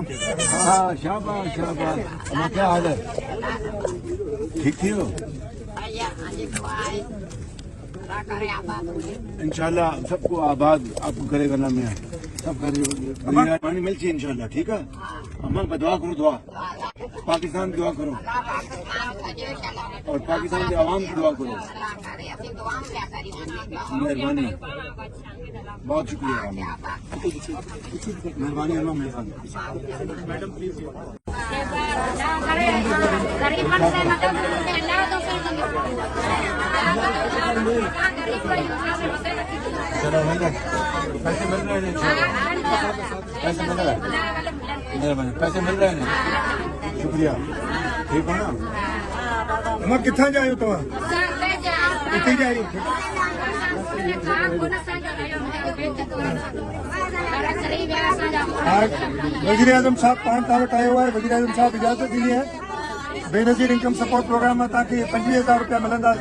हाँ शाबाश शाबाश। अम्मा क्या हाल है? ठीक थी हो? इंशाल्लाह सबको आबाद आपको करेगा ना मैं सब करेगा पानी मिल चाहिए इंशाल्लाह। ठीक है अम्मा दुआ करो दुआ पाकिस्तान की दुआ करो और पाकिस्तान के आवाम की दुआ करो। मेहरबानी बहुत शुक्रिया मेहरबानी अम्मा मेहरबानी। मैडम प्लीज चलो पैसे मिल रहे हैं पैसे मिल रहे हैं पैसे मिल रहे हैं शुक्रिया। ठीक हो ना अम्मा कितना जाए तो इतनी जा रही वजीर आजम साहब 5 तारीख आए हुआ है। वजीर आजम साहब इजाजत दी है बेनज़ीर इनकम सपोर्ट प्रोग्राम में ताकि 25,000 रुपया मिलंदा।